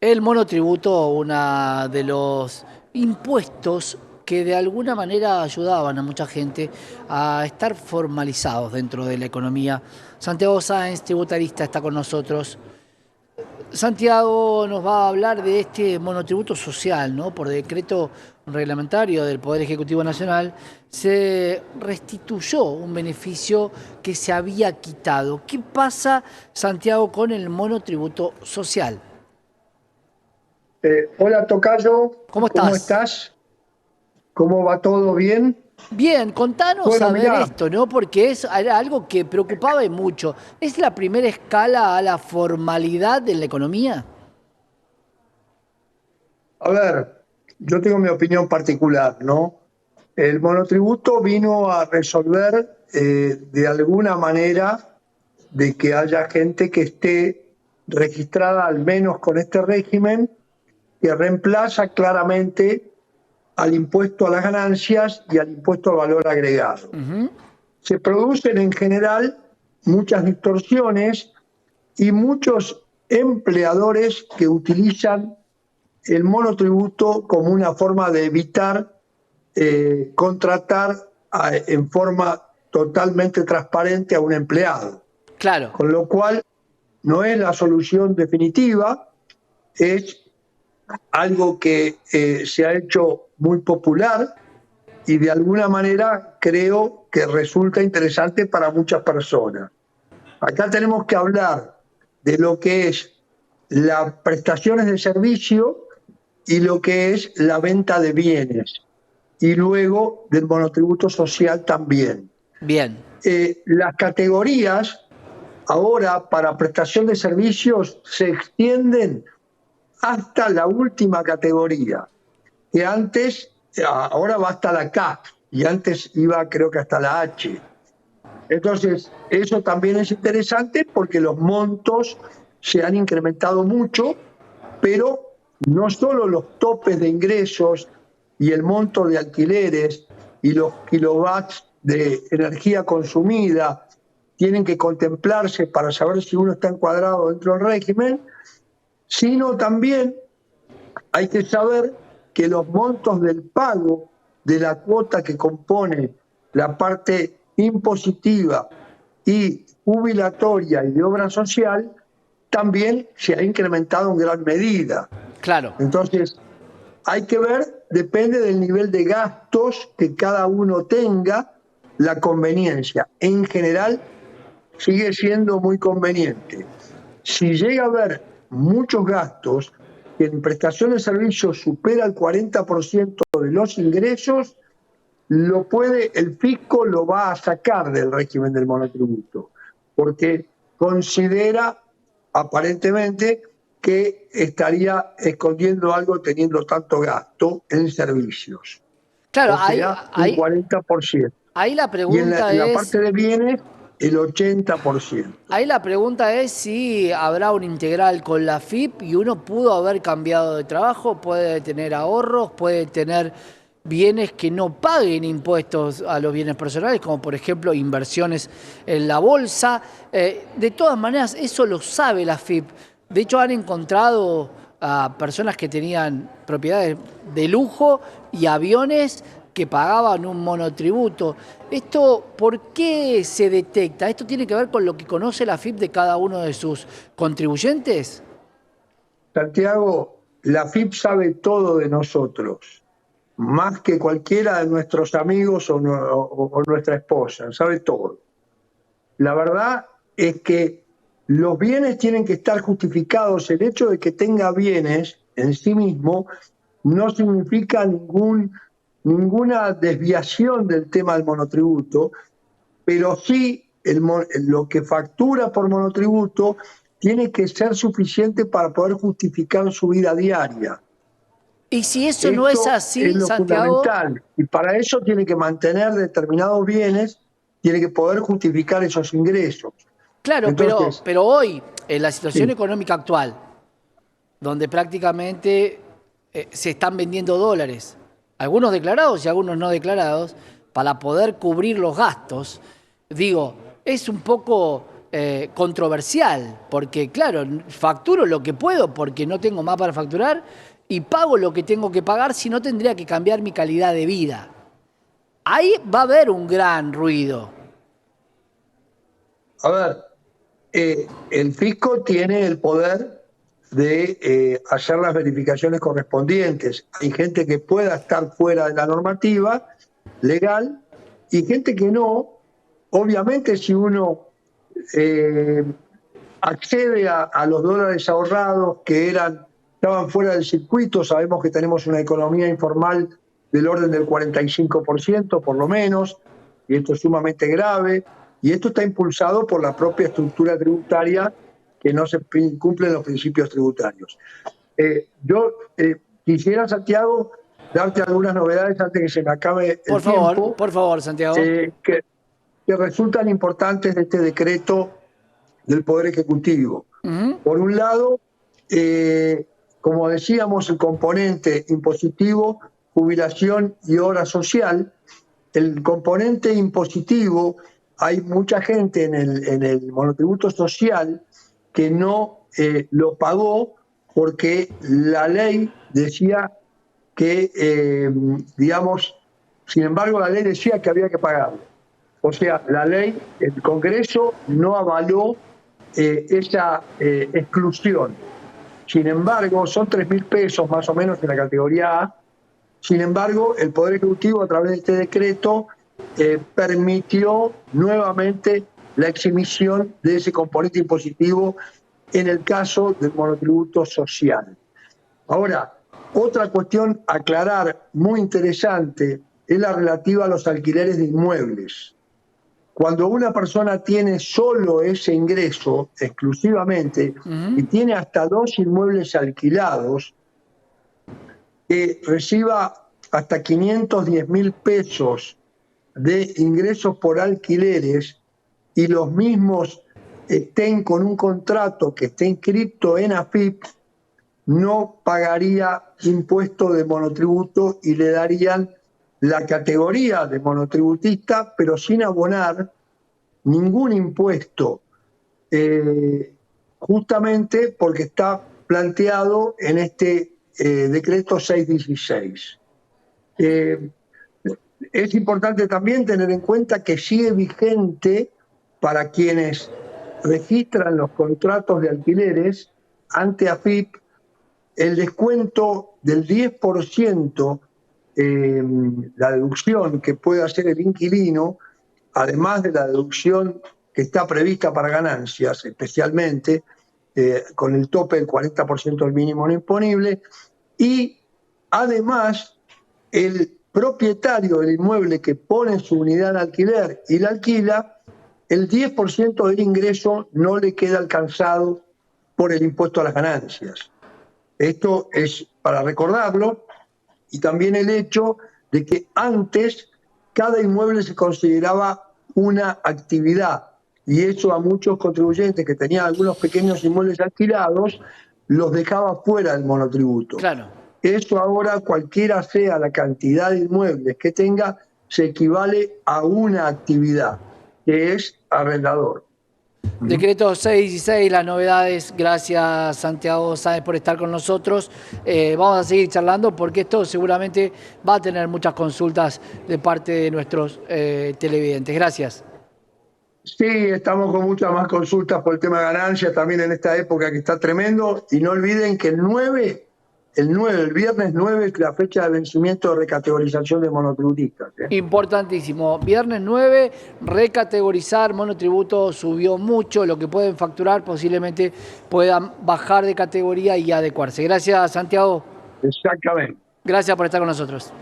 El monotributo, uno de los impuestos que de alguna manera ayudaban a mucha gente a estar formalizados dentro de la economía. Santiago Sáenz, tributarista, está con nosotros. Santiago nos va a hablar de este monotributo social, ¿no? Por decreto reglamentario del Poder Ejecutivo Nacional se restituyó un beneficio que se había quitado. ¿Qué pasa, Santiago, con el monotributo social? Hola Tocayo, ¿Cómo ¿cómo estás? estás? ¿Cómo va todo bien? Bien, contanos Bueno, a ver mirá, esto, ¿no? Porque era algo que preocupaba y mucho. ¿Es la primera escala a la formalidad en la economía? a ver, yo tengo mi opinión particular, ¿no? El monotributo vino a resolver de alguna manera de que haya gente que esté registrada al menos con este régimen que reemplaza claramente al impuesto a las ganancias y al impuesto al valor agregado. Ujú. Se producen en general muchas distorsiones y muchos empleadores que utilizan el monotributo como una forma de evitar contratar en forma totalmente transparente a un empleado. Claro. Con lo cual, no es la solución definitiva, es algo que se ha hecho muy popular y de alguna manera creo que resulta interesante para muchas personas. Acá tenemos que hablar de lo que es las prestaciones de servicio y lo que es la venta de bienes. Y luego del monotributo social también. Bien. Las categorías ahora para prestación de servicios se extienden hasta la última categoría, que antes, ahora va hasta la K y antes iba creo que hasta la H. Entonces, eso también es interesante porque los montos se han incrementado mucho, pero no solo los topes de ingresos y el monto de alquileres y los kilovatios de energía consumida tienen que contemplarse para saber si uno está encuadrado dentro del régimen, sino también hay que saber que los montos del pago de la cuota que compone la parte impositiva y jubilatoria y de obra social también se ha incrementado en gran medida. Claro. Entonces, hay que ver, depende del nivel de gastos que cada uno tenga, la conveniencia. En general, sigue siendo muy conveniente. Si llega a haber muchos gastos que en prestación de servicios supera el 40% de los ingresos, el fisco lo va a sacar del régimen del monotributo, porque considera aparentemente que estaría escondiendo algo teniendo tanto gasto en servicios, Claro, o sea, un 40%. ahí la Y en pregunta la es, parte de bienes, el 80%. ahí la pregunta es si habrá un integral con la FIP y uno pudo haber cambiado de trabajo, puede tener ahorros, puede tener bienes que no paguen impuestos a los bienes personales, como por ejemplo inversiones en la bolsa. De todas maneras, eso lo sabe la FIP. De hecho, han encontrado a personas que tenían propiedades de lujo y aviones que pagaban un monotributo. ¿Esto por qué se detecta? ¿Esto tiene que ver con lo que conoce la FIP de cada uno de sus contribuyentes? Santiago, la FIP sabe todo de nosotros, más que cualquiera de nuestros amigos o nuestra esposa, sabe todo. La verdad es que los bienes tienen que estar justificados. El hecho de que tenga bienes en sí mismo no significa ninguna desviación del tema del monotributo, pero sí lo que factura por monotributo tiene que ser suficiente para poder justificar su vida diaria. Y si eso no es Esto es así, lo Santiago, fundamental y para eso tiene que mantener determinados bienes, tiene que poder justificar esos ingresos. claro, Entonces, pero hoy, en la situación sí, económica actual, donde prácticamente se están vendiendo dólares, algunos declarados y algunos no declarados, para poder cubrir los gastos, digo, es un poco controversial, porque claro, facturo lo que puedo porque no tengo más para facturar y pago lo que tengo que pagar, si no tendría que cambiar mi calidad de vida. Ahí va a haber un gran ruido. A ver, el fisco tiene el poder de hacer las verificaciones correspondientes. Hay gente que pueda estar fuera de la normativa legal y gente que no. Obviamente, si uno accede a los dólares ahorrados que estaban fuera del circuito, sabemos que tenemos una economía informal del orden del 45%, por lo menos, y esto es sumamente grave, y esto está impulsado por la propia estructura tributaria que no se cumplen los principios tributarios. Yo quisiera, Santiago, darte algunas novedades antes que se me acabe el tiempo. Por favor, Santiago. Que resultan importantes de este decreto del Poder Ejecutivo. Por un lado, como decíamos, el componente impositivo, jubilación y obra social. El componente impositivo, hay mucha gente en el monotributo social que no lo pagó porque la ley decía que, digamos, sin embargo, la ley decía que había que pagarlo. O sea, la ley, el Congreso no avaló esa exclusión. Sin embargo, son 3.000 pesos más o menos en la categoría A. Sin embargo, el Poder Ejecutivo, a través de este decreto, permitió nuevamente la exhibición de ese componente impositivo en el caso del monotributo social. Ahora, otra cuestión a aclarar muy interesante es la relativa a los alquileres de inmuebles. Cuando una persona tiene solo ese ingreso exclusivamente y tiene hasta 2 inmuebles alquilados, que reciba hasta 510.000 pesos de ingresos por alquileres y los mismos estén con un contrato que esté inscrito en AFIP, no pagaría impuesto de monotributo y le darían la categoría de monotributista, pero sin abonar ningún impuesto, justamente porque está planteado en este decreto 616. Es importante también tener en cuenta que sigue vigente para quienes registran los contratos de alquileres ante AFIP el descuento del 10%, la deducción que puede hacer el inquilino, además de la deducción que está prevista para ganancias, especialmente con el tope del 40% del mínimo no imponible, y además el propietario del inmueble que pone su unidad en alquiler y la alquila, el 10% del ingreso no le queda alcanzado por el impuesto a las ganancias. Esto es para recordarlo, y también el hecho de que antes cada inmueble se consideraba una actividad, y eso a muchos contribuyentes que tenían algunos pequeños inmuebles alquilados los dejaba fuera del monotributo. Claro. Eso ahora, cualquiera sea la cantidad de inmuebles que tenga, se equivale a una actividad, que es arrendador. Decreto 616, las novedades. Gracias, Santiago Sáenz, por estar con nosotros. Vamos a seguir charlando porque esto seguramente va a tener muchas consultas de parte de nuestros televidentes. Gracias. Sí, estamos con muchas más consultas por el tema de ganancias también en esta época que está tremendo. Y no olviden que el viernes 9 es la fecha de vencimiento de recategorización de monotributistas. Importantísimo. Viernes 9, recategorizar monotributo subió mucho. Lo que pueden facturar posiblemente puedan bajar de categoría y adecuarse. Gracias, Santiago. Exactamente. Gracias por estar con nosotros.